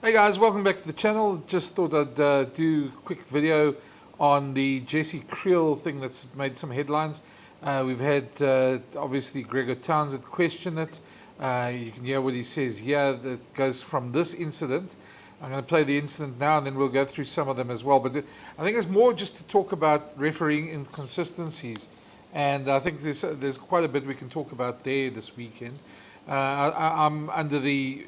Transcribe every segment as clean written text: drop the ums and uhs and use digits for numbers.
Hey guys, welcome back to the channel. Just thought I'd do a quick video on the Jesse Kriel thing that's made some headlines. We've had obviously Gregor Townsend question it. You can hear what he says here. That goes from this incident. I'm going to play the incident now and then we'll go through some of them as well. But I think it's more just to talk about refereeing inconsistencies. And I think there's quite a bit we can talk about there this weekend. I'm under the,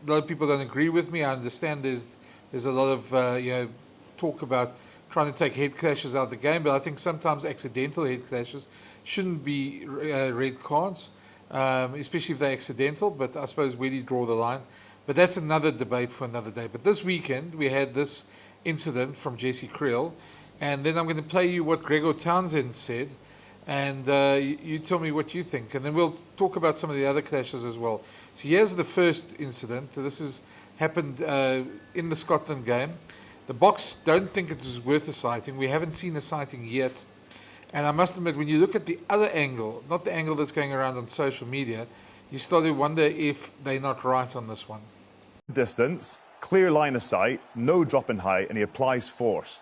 a lot of people don't agree with me. I understand there's a lot of talk about trying to take head clashes out of the game, but I think sometimes accidental head clashes shouldn't be red cards, especially if they're accidental. But I suppose where do you draw the line? But that's another debate for another day. But this weekend we had this incident from Jesse Kriel, and then I'm going to play you what Gregor Townsend said, and you tell me what you think, and then we'll talk about some of the other clashes as well. So here's the first incident. This has happened in the Scotland game. The box don't think it was worth a sighting. We haven't seen a sighting yet, and I must admit, when you look at the other angle, not the angle that's going around on social media, you start to wonder if they're not right on this one. Distance, clear line of sight, no drop in height, and he applies force.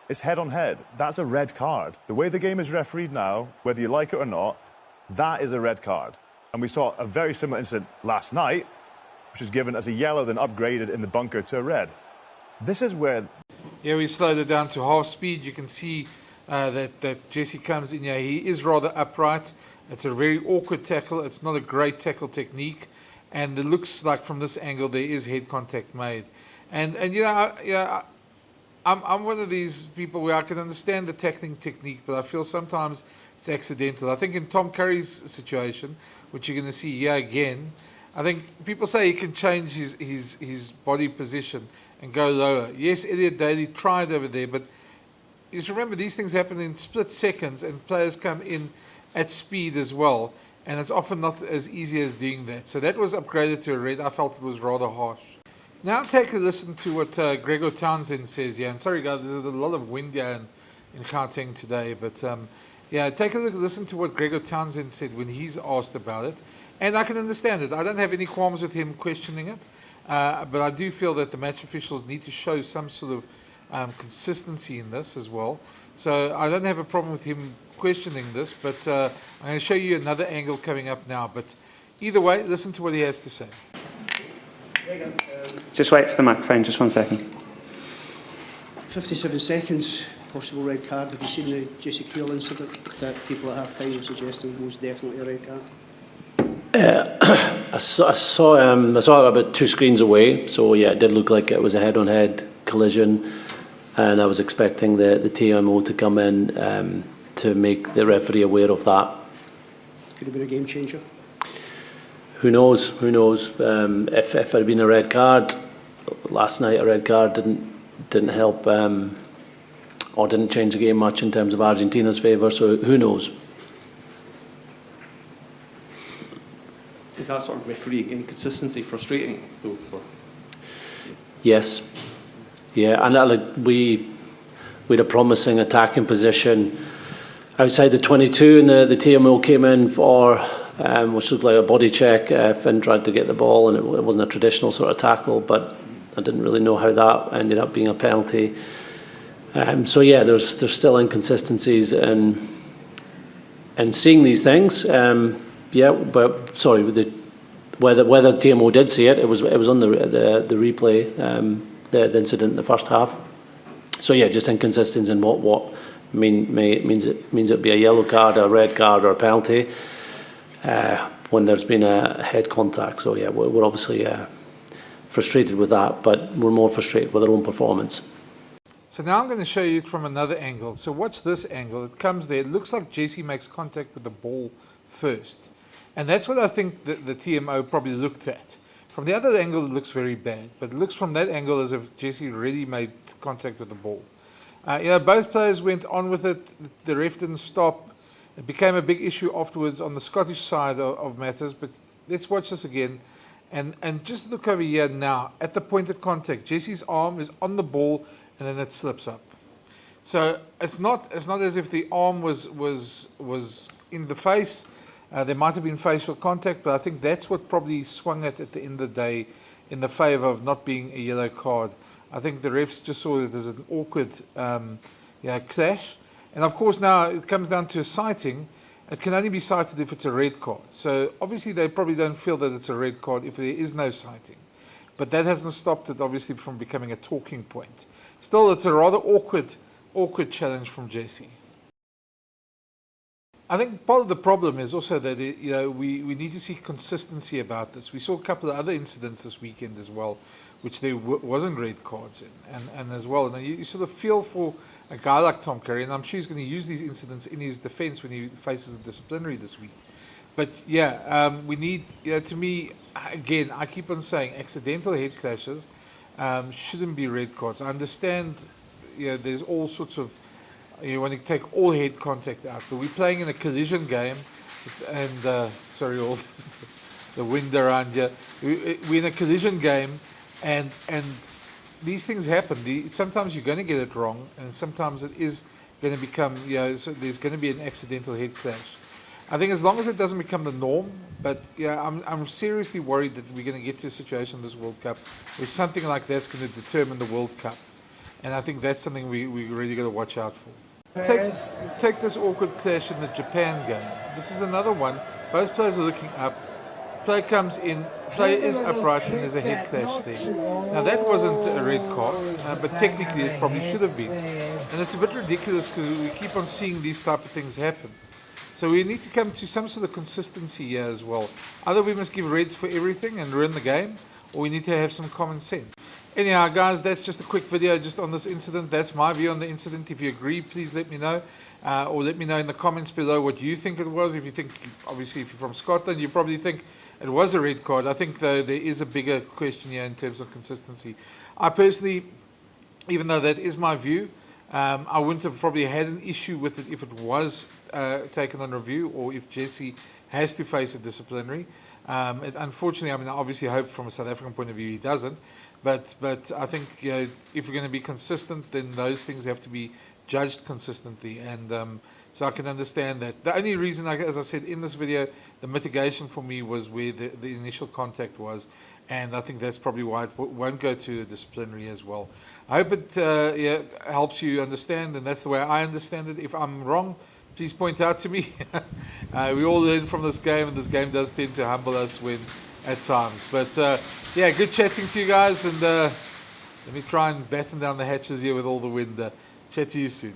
It's head on head. That's a red card. The way the game is refereed now, whether you like it or not, that is a red card. And we saw a very similar incident last night, which was given as a yellow, then upgraded in the bunker to a red. This is where... Here we slowed it down to half speed. You can see that Jesse comes in here. He is rather upright. It's a very awkward tackle. It's not a great tackle technique. And it looks like from this angle there is head contact made. And I'm one of these people where I can understand the tackling technique, but I feel sometimes it's accidental. I think in Tom Curry's situation, which you're going to see here again, I think people say he can change his body position and go lower. Yes, Elliot Daly tried over there, but you just remember these things happen in split seconds and players come in at speed as well, and it's often not as easy as doing that. So that was upgraded to a red. I felt it was rather harsh. Now take a listen to what Gregor Townsend says here. And sorry guys, there's a lot of wind here in Gauteng today. But take a listen to what Gregor Townsend said when he's asked about it. And I can understand it. I don't have any qualms with him questioning it. But I do feel that the match officials need to show some sort of consistency in this as well. So I don't have a problem with him questioning this. But I'm going to show you another angle coming up now. But either way, listen to what he has to say. Just wait for the microphone, just 1 second. 57 seconds, possible red card. Have you seen the Jesse Kriel incident that people at half time were suggesting was definitely a red card? I saw it about 2 screens away, so yeah, it did look like it was a head-on-head collision, and I was expecting the TMO to come in to make the referee aware of that. Could have been a game changer. Who knows? Who knows? If it had been a red card last night, a red card didn't help or didn't change the game much in terms of Argentina's favour. So who knows? Is that sort of referee inconsistency frustrating though? Yes. Yeah, and we had a promising attacking position outside the 22, and the TMO came in for. Which looked like a body check. Finn tried to get the ball, and it wasn't a traditional sort of tackle, but I didn't really know how that ended up being a penalty. So yeah, there's still inconsistencies in seeing these things. But sorry, whether TMO did see it, it was on the replay, the incident in the first half. So yeah, just inconsistencies in what means it'd be a yellow card, a red card, or a penalty. When there's been a head contact. So yeah, we're obviously frustrated with that, but we're more frustrated with our own performance. So now I'm going to show you it from another angle. So watch this angle. It comes there. It looks like Jesse makes contact with the ball first. And that's what I think the TMO probably looked at. From the other angle, it looks very bad. But it looks from that angle as if Jesse really made contact with the ball. Both players went on with it. The ref didn't stop. It became a big issue afterwards on the Scottish side of matters, but let's watch this again. And just look over here now at the point of contact. Jesse's arm is on the ball and then it slips up. So it's not as if the arm was in the face. There might have been facial contact, but I think that's what probably swung it at the end of the day in the favour of not being a yellow card. I think the refs just saw it as an awkward clash. And of course now it comes down to a citing. It can only be cited if it's a red card. So obviously they probably don't feel that it's a red card if there is no citing. But that hasn't stopped it obviously from becoming a talking point. Still, it's a rather awkward challenge from Jesse. I think part of the problem is also that we need to see consistency about this. We saw a couple of other incidents this weekend as well, which there wasn't red cards in, and as well. And you sort of feel for a guy like Tom Curry, and I'm sure he's going to use these incidents in his defence when he faces a disciplinary this week. But yeah, we need, to me, again, I keep on saying accidental head clashes shouldn't be red cards. I understand, there's all sorts of, you want to take all head contact out, but we're playing in a collision game, and sorry, all the wind around here. We're in a collision game, and these things happen. Sometimes you're going to get it wrong, and sometimes it is going to become, so there's going to be an accidental head clash. I think as long as it doesn't become the norm, but I'm seriously worried that we're going to get to a situation in this World Cup where something like that's going to determine the World Cup. And I think that's something we really got to watch out for. Take this awkward clash in the Japan game. This is another one. Both players are looking up. Player comes in, player is upright, and there's a head clash there. Now that wasn't a red card, but technically it probably should have been. And it's a bit ridiculous because we keep on seeing these type of things happen. So we need to come to some sort of consistency here as well. Either we must give reds for everything and ruin the game, or we need to have some common sense. Anyhow, guys, that's just a quick video just on this incident. That's my view on the incident. If you agree, please let me know. Or let me know in the comments below what you think it was. If you think, obviously, if you're from Scotland, you probably think it was a red card. I think, though, there is a bigger question here in terms of consistency. I personally, even though that is my view, I wouldn't have probably had an issue with it if it was taken on review, or if Jesse has to face a disciplinary. Unfortunately, I mean, I obviously hope from a South African point of view he doesn't. But I think if we're going to be consistent, then those things have to be judged consistently. And so I can understand that. The only reason, as I said in this video, the mitigation for me was where the initial contact was. And I think that's probably why it won't go to a disciplinary as well. I hope it helps you understand, and that's the way I understand it. If I'm wrong, please point out to me. We all learn from this game, and this game does tend to humble us at times. But yeah, good chatting to you guys, and let me try and batten down the hatches here with all the wind. Chat to you soon.